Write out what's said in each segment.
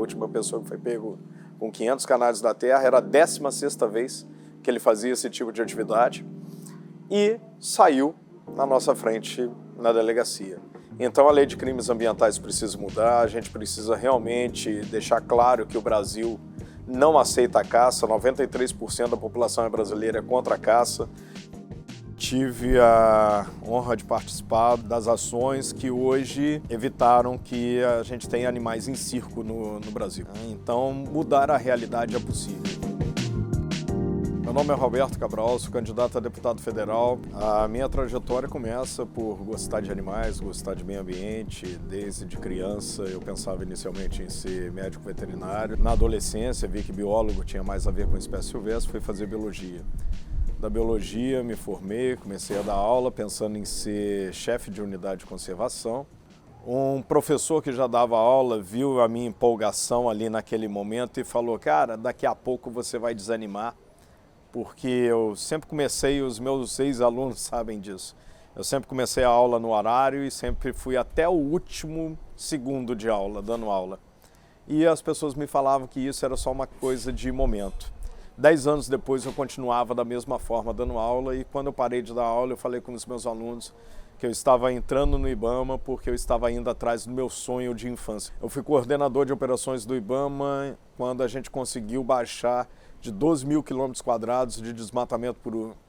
última pessoa que foi pego com 500 canários da terra, era a 16ª vez que ele fazia esse tipo de atividade e saiu na nossa frente na delegacia. Então a lei de crimes ambientais precisa mudar, a gente precisa realmente deixar claro que o Brasil não aceita a caça, 93% da população brasileira é contra a caça. Tive a honra de participar das ações que hoje evitaram que a gente tenha animais em circo no Brasil. Então mudar a realidade é possível. Meu nome é Roberto Cabral, sou candidato a deputado federal. A minha trajetória começa por gostar de animais, gostar de meio ambiente. Desde criança eu pensava inicialmente em ser médico veterinário. Na adolescência vi que biólogo tinha mais a ver com espécie silvestre, fui fazer biologia. Da biologia me formei, comecei a dar aula pensando em ser chefe de unidade de conservação. Um professor que já dava aula viu a minha empolgação ali naquele momento e falou: cara, daqui a pouco você vai desanimar. Porque eu sempre comecei, os meus ex-alunos sabem disso, eu sempre comecei a aula no horário e sempre fui até o último segundo de aula, dando aula. E as pessoas me falavam que isso era só uma coisa de momento. 10 anos depois eu continuava da mesma forma dando aula e quando eu parei de dar aula eu falei com os meus alunos que eu estava entrando no IBAMA porque eu estava indo atrás do meu sonho de infância. Eu fui coordenador de operações do IBAMA quando a gente conseguiu baixar de 12 mil quilômetros quadrados de desmatamento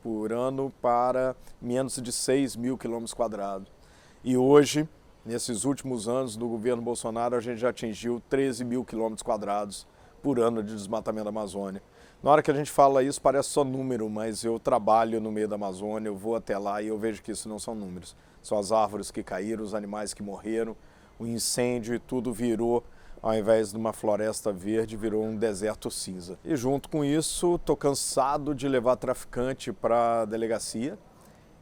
por ano para menos de 6 mil quilômetros quadrados. E hoje, nesses últimos anos do governo Bolsonaro, a gente já atingiu 13 mil quilômetros quadrados por ano de desmatamento da Amazônia. Na hora que a gente fala isso, parece só número, mas eu trabalho no meio da Amazônia, eu vou até lá e eu vejo que isso não são números. São as árvores que caíram, os animais que morreram, o incêndio e tudo virou, ao invés de uma floresta verde, virou um deserto cinza. E junto com isso, estou cansado de levar traficante para a delegacia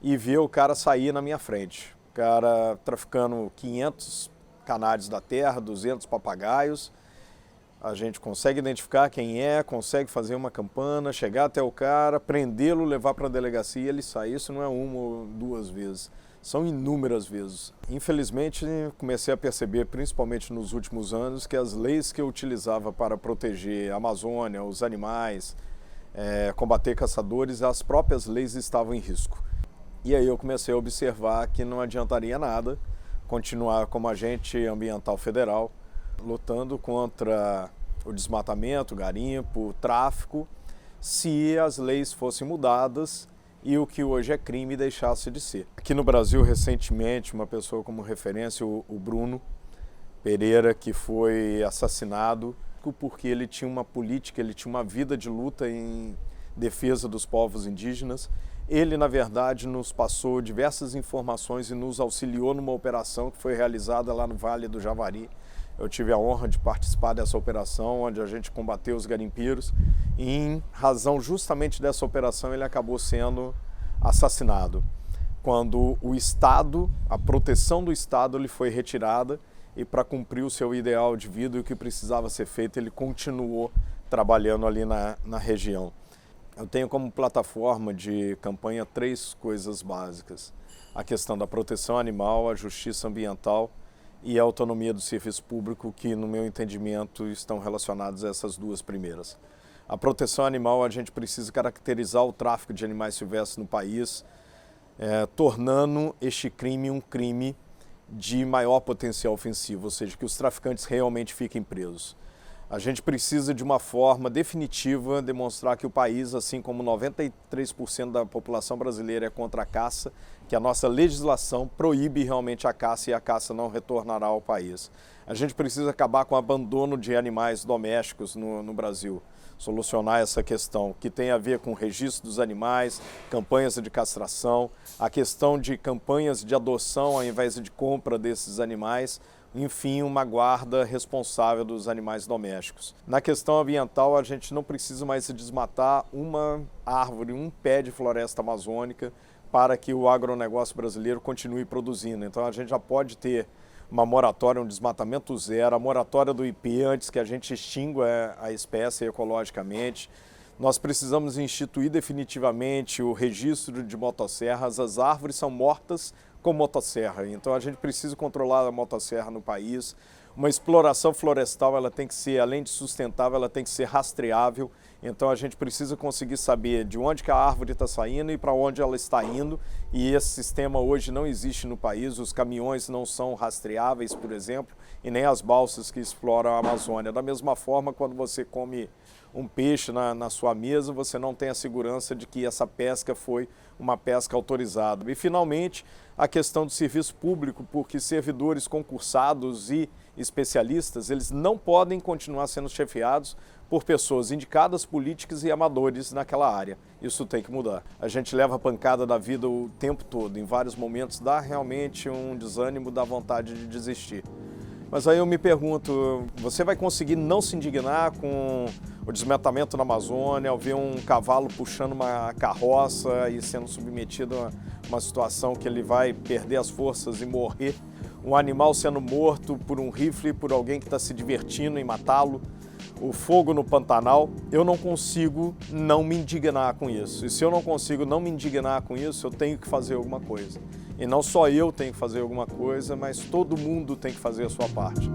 e ver o cara sair na minha frente. O cara traficando 500 canários da terra, 200 papagaios. A gente consegue identificar quem é, consegue fazer uma campana, chegar até o cara, prendê-lo, levar para a delegacia e ele sai. Isso não é uma ou duas vezes. São inúmeras vezes. Infelizmente, comecei a perceber, principalmente nos últimos anos, que as leis que eu utilizava para proteger a Amazônia, os animais, combater caçadores, as próprias leis estavam em risco. E aí eu comecei a observar que não adiantaria nada continuar como agente ambiental federal, lutando contra o desmatamento, o garimpo, o tráfico, se as leis fossem mudadas e o que hoje é crime deixasse de ser. Aqui no Brasil, recentemente, uma pessoa como referência, o Bruno Pereira, que foi assassinado porque ele tinha uma política, ele tinha uma vida de luta em defesa dos povos indígenas. Ele, na verdade, nos passou diversas informações e nos auxiliou numa operação que foi realizada lá no Vale do Javari. Eu tive a honra de participar dessa operação, onde a gente combateu os garimpeiros e, em razão justamente dessa operação, ele acabou sendo assassinado. Quando o Estado, a proteção do Estado, lhe foi retirada e para cumprir o seu ideal de vida e o que precisava ser feito, ele continuou trabalhando ali na região. Eu tenho como plataforma de campanha 3 coisas básicas: a questão da proteção animal, a justiça ambiental e a autonomia do serviço público, que, no meu entendimento, estão relacionados a essas 2 primeiras. A proteção animal, a gente precisa caracterizar o tráfico de animais silvestres no país, tornando este crime um crime de maior potencial ofensivo, ou seja, que os traficantes realmente fiquem presos. A gente precisa, de uma forma definitiva, demonstrar que o país, assim como 93% da população brasileira é contra a caça, que a nossa legislação proíbe realmente a caça e a caça não retornará ao país. A gente precisa acabar com o abandono de animais domésticos no Brasil, solucionar essa questão que tem a ver com o registro dos animais, campanhas de castração, a questão de campanhas de adoção ao invés de compra desses animais, enfim, uma guarda responsável dos animais domésticos. Na questão ambiental, a gente não precisa mais desmatar uma árvore, um pé de floresta amazônica para que o agronegócio brasileiro continue produzindo. Então a gente já pode ter uma moratória, um desmatamento zero, a moratória do IP antes que a gente extingua a espécie ecologicamente. Nós precisamos instituir definitivamente o registro de motosserras. As árvores são mortas com motosserra, então a gente precisa controlar a motosserra no país. Uma exploração florestal, ela tem que ser, além de sustentável, ela tem que ser rastreável. Então a gente precisa conseguir saber de onde que a árvore está saindo e para onde ela está indo. E esse sistema hoje não existe no país. Os caminhões não são rastreáveis, por exemplo, e nem as balsas que exploram a Amazônia. Da mesma forma, quando você come um peixe na sua mesa, você não tem a segurança de que essa pesca foi uma pesca autorizada. E, finalmente, a questão do serviço público, porque servidores concursados e especialistas, eles não podem continuar sendo chefiados por pessoas indicadas, políticas e amadores naquela área. Isso tem que mudar. A gente leva a pancada da vida o tempo todo, em vários momentos dá realmente um desânimo, dá vontade de desistir. Mas aí eu me pergunto, você vai conseguir não se indignar com o desmatamento na Amazônia, ao ver um cavalo puxando uma carroça e sendo submetido a uma situação que ele vai perder as forças e morrer? Um animal sendo morto por um rifle, por alguém que está se divertindo em matá-lo? O fogo no Pantanal? Eu não consigo não me indignar com isso. E se eu não consigo não me indignar com isso, eu tenho que fazer alguma coisa. E não só eu tenho que fazer alguma coisa, mas todo mundo tem que fazer a sua parte.